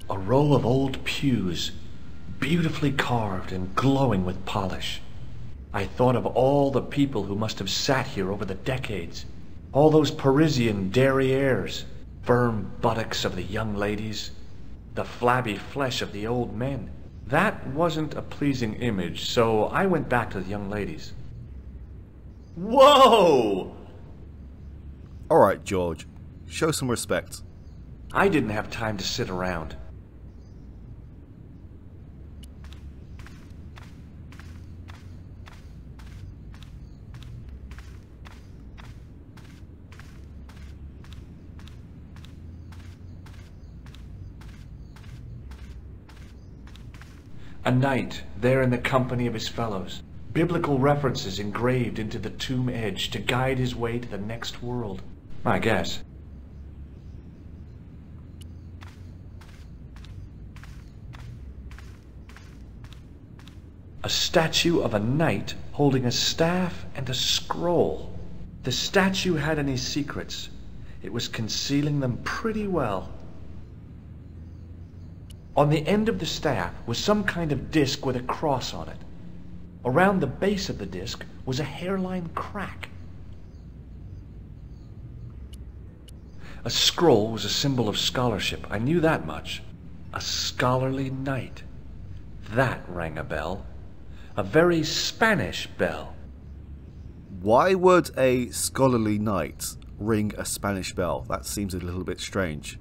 A row of old pews, beautifully carved and glowing with polish. I thought of all the people who must have sat here over the decades. All those Parisian derrieres, firm buttocks of the young ladies, the flabby flesh of the old men. That wasn't a pleasing image, so I went back to the young ladies. Whoa! Alright, George. Show some respect. I didn't have time to sit around. A knight, there in the company of his fellows. Biblical references engraved into the tomb edge to guide his way to the next world. I guess. A statue of a knight holding a staff and a scroll. The statue had any secrets. It was concealing them pretty well. On the end of the staff was some kind of disc with a cross on it. Around the base of the disc was a hairline crack. A scroll was a symbol of scholarship. I knew that much. A scholarly knight. That rang a bell. A very Spanish bell. Why would a scholarly knight ring a Spanish bell? That seems a little bit strange.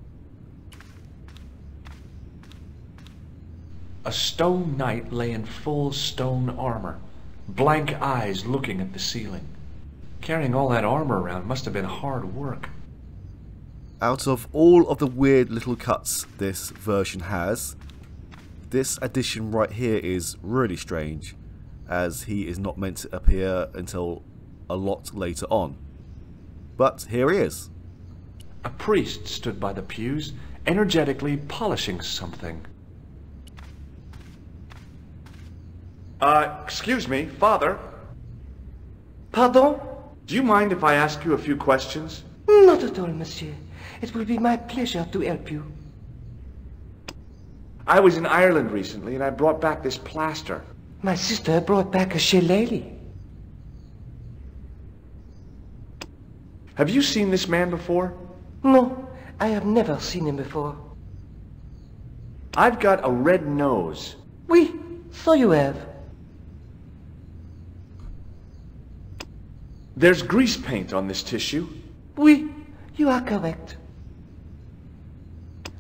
A stone knight lay in full stone armor, blank eyes looking at the ceiling. Carrying all that armor around must have been hard work. Out of all of the weird little cuts this version has, this addition right here is really strange, as he is not meant to appear until a lot later on. But here he is. A priest stood by the pews, energetically polishing something. Excuse me, Father. Pardon? Do you mind if I ask you a few questions? Not at all, monsieur. It will be my pleasure to help you. I was in Ireland recently and I brought back this plaster. My sister brought back a shillelagh. Have you seen this man before? No, I have never seen him before. I've got a red nose. Oui, so you have. There's grease paint on this tissue. Oui, you are correct.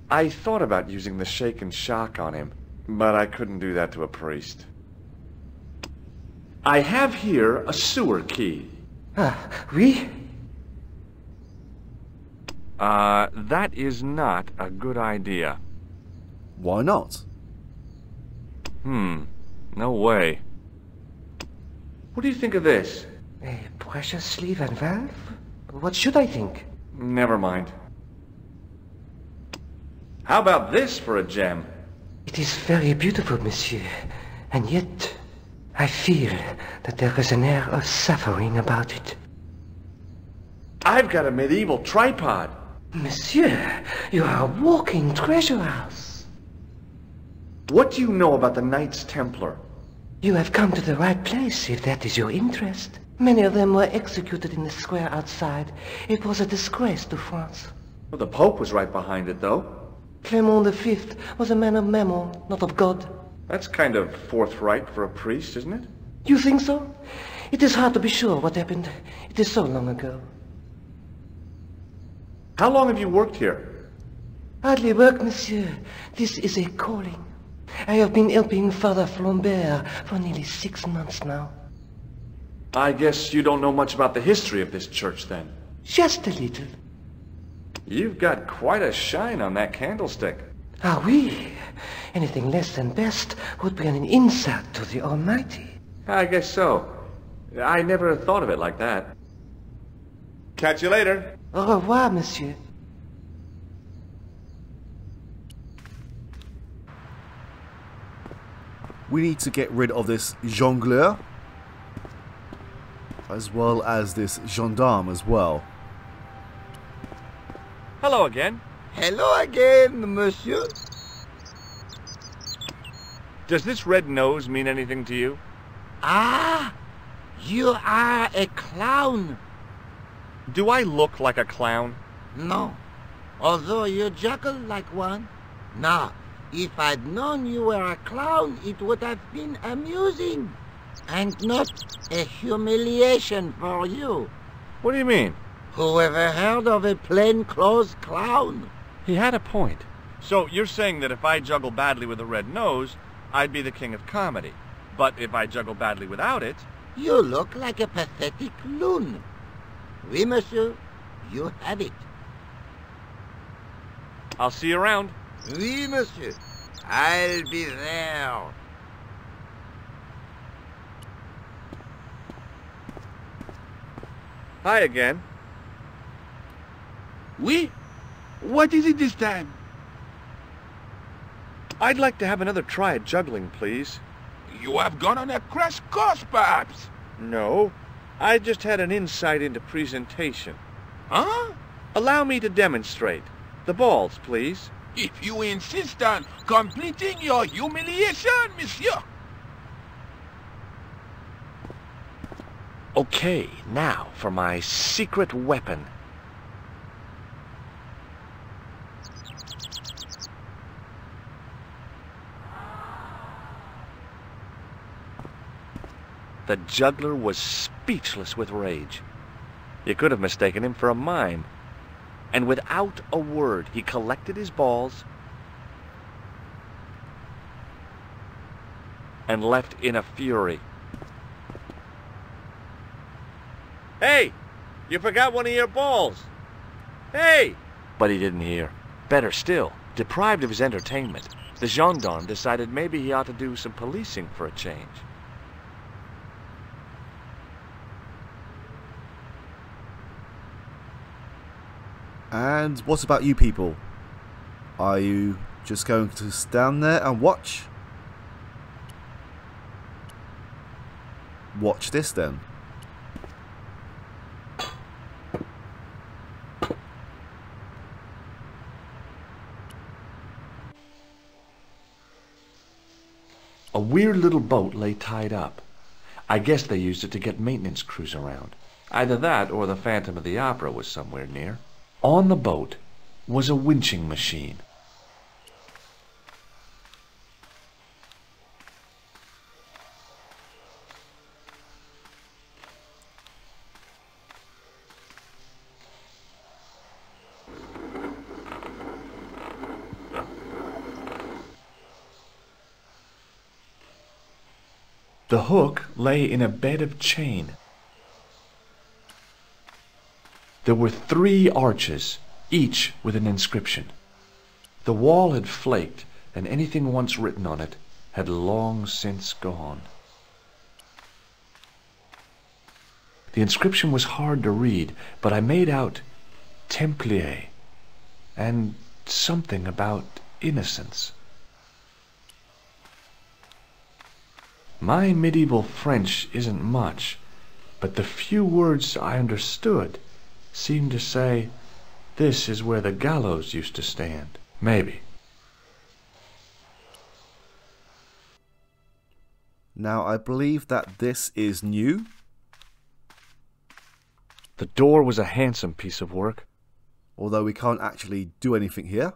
I thought about using the shake and shock on him, but I couldn't do that to a priest. I have here a sewer key. Ah, oui? That is not a good idea. Why not? No way. What do you think of this? A precious sleeve and valve? What should I think? Never mind. How about this for a gem? It is very beautiful, monsieur. And yet, I feel that there is an air of suffering about it. I've got a medieval tripod. Monsieur, you are a walking treasure house. What do you know about the Knights Templar? You have come to the right place, if that is your interest. Many of them were executed in the square outside. It was a disgrace to France. Well, the Pope was right behind it, though. Clement V was a man of mammon, not of God. That's kind of forthright for a priest, isn't it? You think so? It is hard to be sure what happened. It is so long ago. How long have you worked here? Hardly work, monsieur. This is a calling. I have been helping Father Flambert for nearly 6 months now. I guess you don't know much about the history of this church, then. Just a little. You've got quite a shine on that candlestick. Ah, oui. Anything less than best would be an insult to the Almighty. I guess so. I never thought of it like that. Catch you later. Au revoir, monsieur. We need to get rid of this jongleur, as well as this gendarme as well. Hello again. Hello again, monsieur. Does this red nose mean anything to you? Ah, you are a clown. Do I look like a clown? No, although you juggle like one. Now, if I'd known you were a clown, it would have been amusing. And not a humiliation for you. What do you mean? Who ever heard of a plainclothes clown? He had a point. So you're saying that if I juggle badly with a red nose, I'd be the king of comedy. But if I juggle badly without it... You look like a pathetic loon. Oui, monsieur, you have it. I'll see you around. Oui, monsieur, I'll be there. Hi again. Oui? What is it this time? I'd like to have another try at juggling, please. You have gone on a crash course, perhaps? No, I just had an insight into presentation. Huh? Allow me to demonstrate. The balls, please. If you insist on completing your humiliation, monsieur. Okay, now for my secret weapon. The juggler was speechless with rage. You could have mistaken him for a mime. And without a word, he collected his balls and left in a fury. Hey! You forgot one of your balls! Hey! But he didn't hear. Better still, deprived of his entertainment, the gendarme decided maybe he ought to do some policing for a change. And what about you people? Are you just going to stand there and watch? Watch this then. A weird little boat lay tied up. I guess they used it to get maintenance crews around. Either that or the Phantom of the Opera was somewhere near. On the boat was a winching machine. The hook lay in a bed of chain. There were 3 arches, each with an inscription. The wall had flaked, and anything once written on it had long since gone. The inscription was hard to read, but I made out Templier and something about innocence. My medieval French isn't much, but the few words I understood seemed to say, "This is where the gallows used to stand." Maybe. Now I believe that this is new. The door was a handsome piece of work. Although we can't actually do anything here.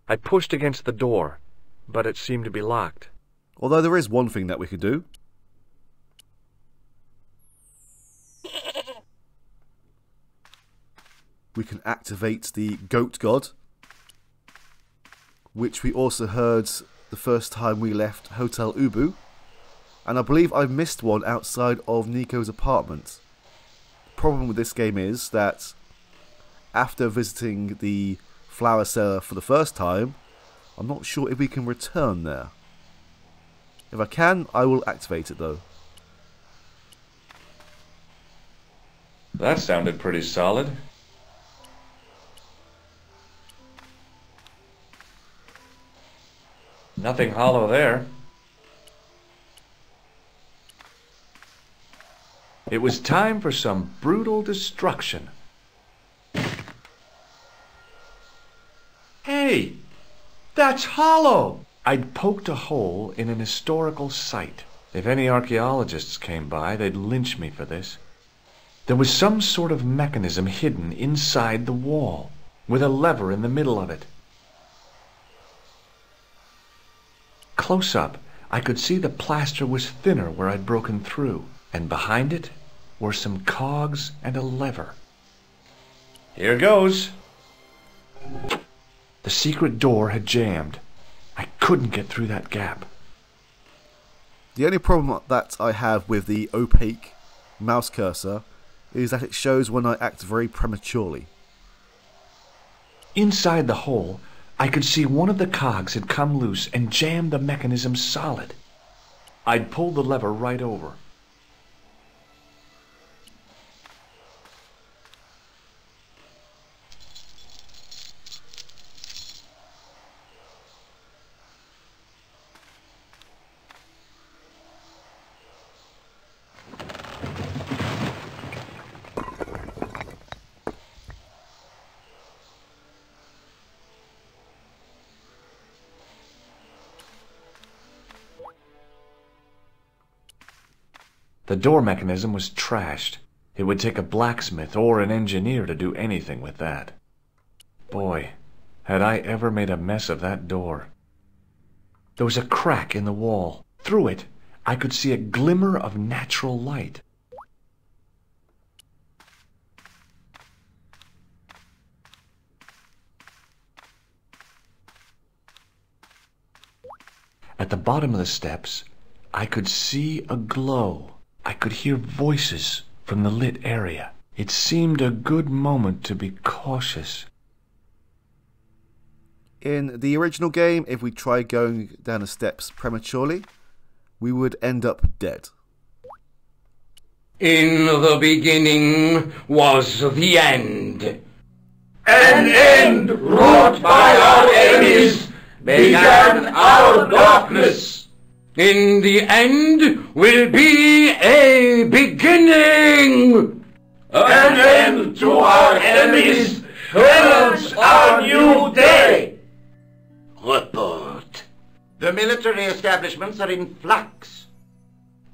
I pushed against the door, but it seemed to be locked. Although there is one thing that we could do. We can activate the goat god, which we also heard the first time we left Hotel Ubu, and I believe I missed one outside of Nico's apartment. The problem with this game is that after visiting the flower cellar for the first time, I'm not sure if we can return there. If I can, I will activate it though. That sounded pretty solid. Nothing hollow there. It was time for some brutal destruction. Hey, that's hollow! I'd poked a hole in an historical site. If any archaeologists came by, they'd lynch me for this. There was some sort of mechanism hidden inside the wall, with a lever in the middle of it. Close up, I could see the plaster was thinner where I'd broken through, and behind it were some cogs and a lever. Here goes. The secret door had jammed. I couldn't get through that gap. The only problem that I have with the opaque mouse cursor is that it shows when I act very prematurely. Inside the hole, I could see one of the cogs had come loose and jammed the mechanism solid. I'd pulled the lever right over. The door mechanism was trashed. It would take a blacksmith or an engineer to do anything with that. Boy, had I ever made a mess of that door. There was a crack in the wall. Through it, I could see a glimmer of natural light. At the bottom of the steps, I could see a glow. I could hear voices from the lit area. It seemed a good moment to be cautious. In the original game, if we tried going down the steps prematurely, we would end up dead. In the beginning was the end. An end wrought by our enemies began our darkness. In the end will be a beginning. An end to our enemies heralds our new day. Report. The military establishments are in flux.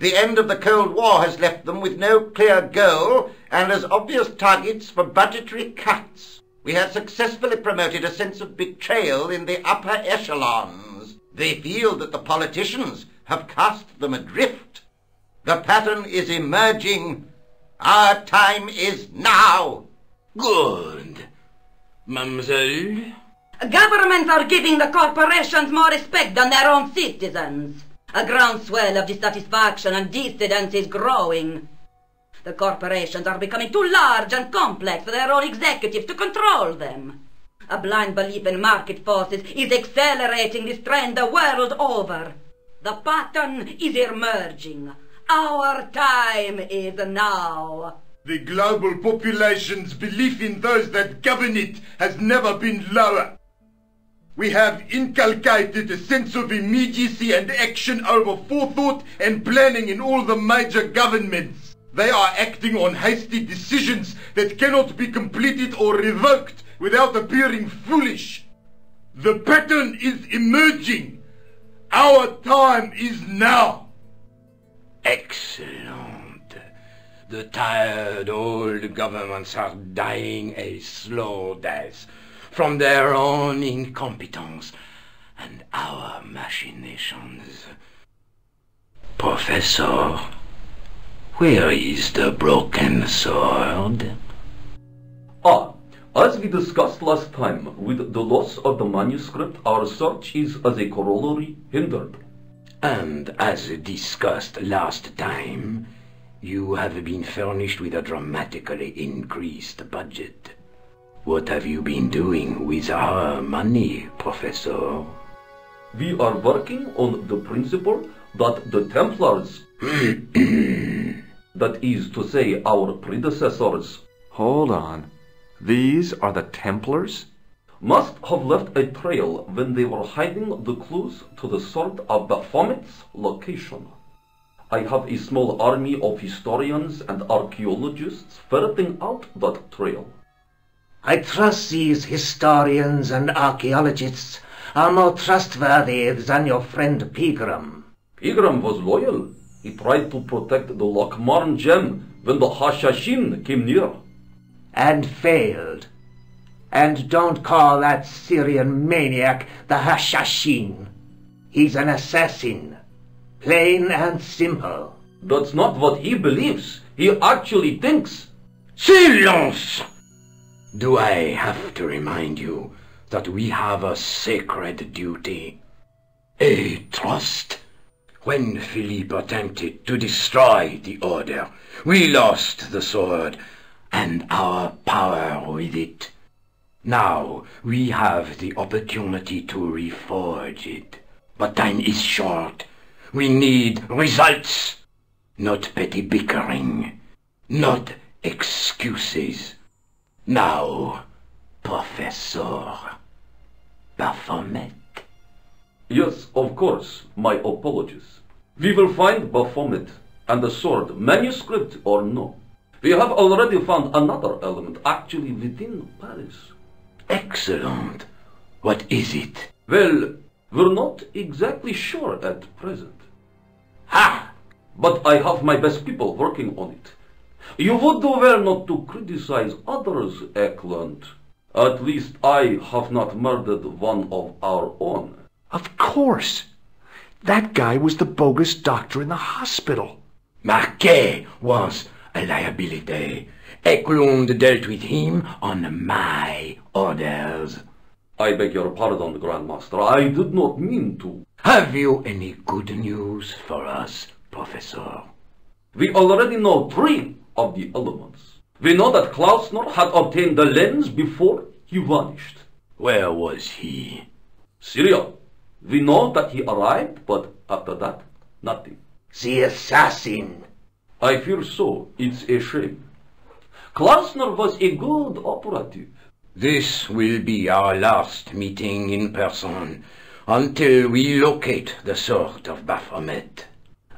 The end of the Cold War has left them with no clear goal and as obvious targets for budgetary cuts. We have successfully promoted a sense of betrayal in the upper echelons. They feel that the politicians have cast them adrift. The pattern is emerging. Our time is now. Good. Mademoiselle? Governments are giving the corporations more respect than their own citizens. A groundswell of dissatisfaction and dissidence is growing. The corporations are becoming too large and complex for their own executives to control them. A blind belief in market forces is accelerating this trend the world over. The pattern is emerging. Our time is now. The global population's belief in those that govern it has never been lower. We have inculcated a sense of immediacy and action over forethought and planning in all the major governments. They are acting on hasty decisions that cannot be completed or revoked without appearing foolish. The pattern is emerging. Our time is now. Excellent. The tired old governments are dying a slow death from their own incompetence and our machinations. Professor, where is the broken sword? As we discussed last time, with the loss of the manuscript, our search is as a corollary hindered. And as discussed last time, you have been furnished with a dramatically increased budget. What have you been doing with our money, Professor? We are working on the principle that the Templars, that is to say our predecessors, Hold on. These are the Templars? must have left a trail when they were hiding the clues to the sword of Baphomet's location. I have a small army of historians and archaeologists ferreting out that trail. I trust these historians and archaeologists are more trustworthy than your friend Pegram. Pegram was loyal. He tried to protect the Lochmarn gem when the Hashashin came near. And failed. And don't call that Syrian maniac the Hashashin. He's an assassin. Plain and simple. That's not what he believes. He actually thinks. Silence! Do I have to remind you that we have a sacred duty? A trust? When Philippe attempted to destroy the Order, we lost the sword and our power with it. Now we have the opportunity to reforge it. But time is short. We need results. Not petty bickering. Not excuses. Now, Professor Baphomet. Yes, of course. My apologies. We will find Baphomet and the sword, manuscript or no. We have already found another element actually within Paris. Excellent. What is it? Well, we're not exactly sure at present. Ha! But I have my best people working on it. You would do well not to criticize others, Eklund. At least I have not murdered one of our own. Of course. That guy was the bogus doctor in the hospital. Marquet was a liability. Eklund dealt with him on my orders. I beg your pardon, Grandmaster. I did not mean to. Have you any good news for us, Professor? We already know 3 of the elements. We know that Klausner had obtained the lens before he vanished. Where was he? Syria. We know that he arrived, but after that, nothing. The assassin. I fear so. It's a shame. Klausner was a good operative. This will be our last meeting in person until we locate the sword of Baphomet.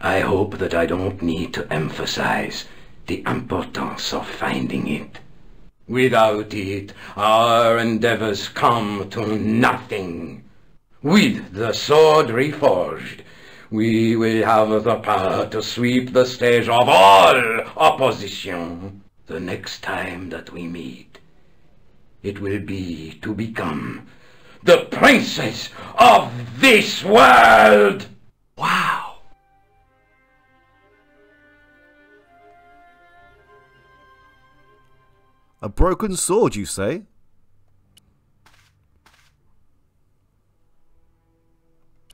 I hope that I don't need to emphasize the importance of finding it. Without it, our endeavors come to nothing. With the sword reforged, we will have the power to sweep the stage of all opposition. The next time that we meet, it will be to become the princes of this world! Wow. A broken sword, you say?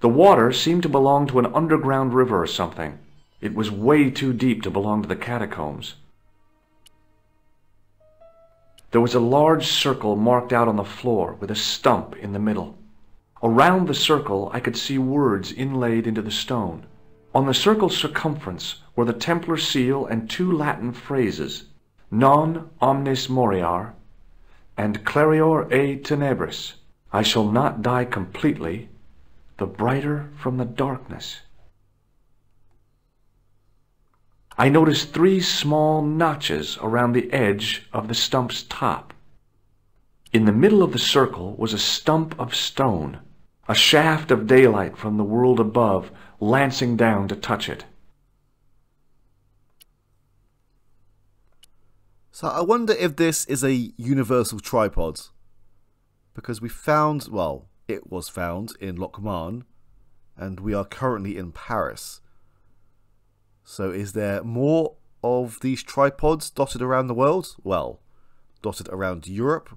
The water seemed to belong to an underground river or something. It was way too deep to belong to the catacombs. There was a large circle marked out on the floor with a stump in the middle. Around the circle I could see words inlaid into the stone. On the circle's circumference were the Templar seal and 2 Latin phrases, Non omnis moriar and Clarior e tenebris. I shall not die completely, the brighter from the darkness. I noticed 3 small notches around the edge of the stump's top. In the middle of the circle was a stump of stone, a shaft of daylight from the world above lancing down to touch it. So I wonder if this is a universal tripod. Because we found, well, it was found in Lochmarn, and we are currently in Paris. So is there more of these tripods dotted around the world? Well, dotted around Europe?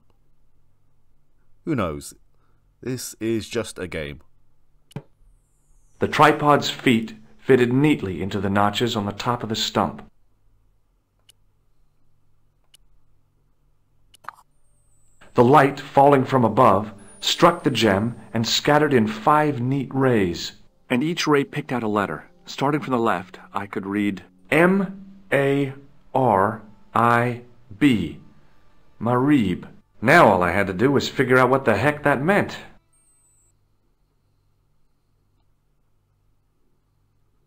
Who knows? This is just a game. The tripod's feet fitted neatly into the notches on the top of the stump. The light falling from above struck the gem and scattered in 5 neat rays, and each ray picked out a letter. Starting from the left, I could read M-A-R-I-B, Marib. Now all I had to do was figure out what the heck that meant.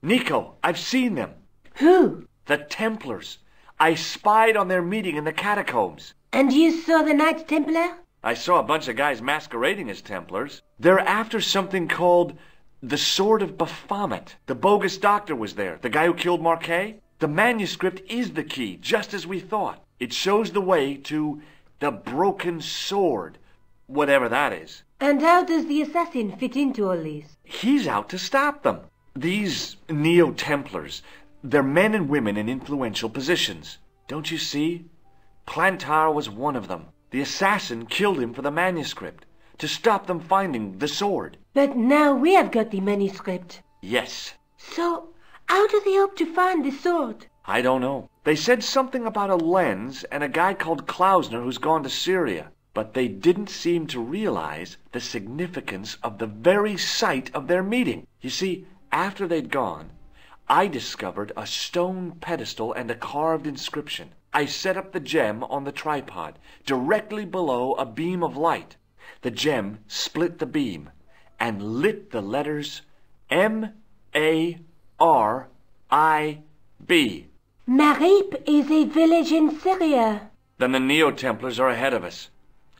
Nico, I've seen them. Who? The Templars. I spied on their meeting in the catacombs. And you saw the Knights Templar? I saw a bunch of guys masquerading as Templars. They're after something called the Sword of Baphomet. The bogus doctor was there, the guy who killed Marquet. The manuscript is the key, just as we thought. It shows the way to the broken sword, whatever that is. And how does the assassin fit into all this? He's out to stop them. These Neo-Templars, they're men and women in influential positions. Don't you see? Plantar was one of them. The assassin killed him for the manuscript, to stop them finding the sword. But now we have got the manuscript. Yes. So, how do they hope to find the sword? I don't know. They said something about a lens and a guy called Klausner who's gone to Syria. But they didn't seem to realize the significance of the very site of their meeting. You see, after they'd gone, I discovered a stone pedestal and a carved inscription. I set up the gem on the tripod, directly below a beam of light. The gem split the beam and lit the letters M-A-R-I-B. Marib is a village in Syria. Then the Neo-Templars are ahead of us.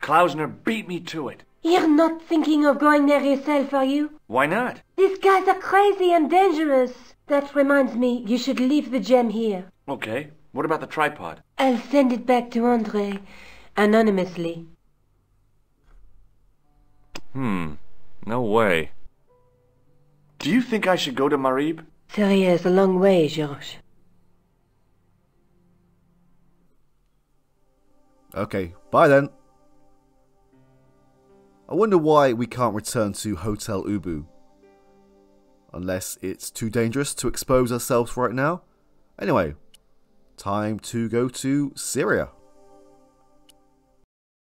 Klausner beat me to it. You're not thinking of going there yourself, are you? Why not? These guys are crazy and dangerous. That reminds me, you should leave the gem here. Okay. What about the tripod? I'll send it back to Andre, anonymously. No way. Do you think I should go to Marib? Syria is a long way, Georges. Okay, bye then. I wonder why we can't return to Hotel Ubu. Unless it's too dangerous to expose ourselves right now. Anyway, time to go to Syria.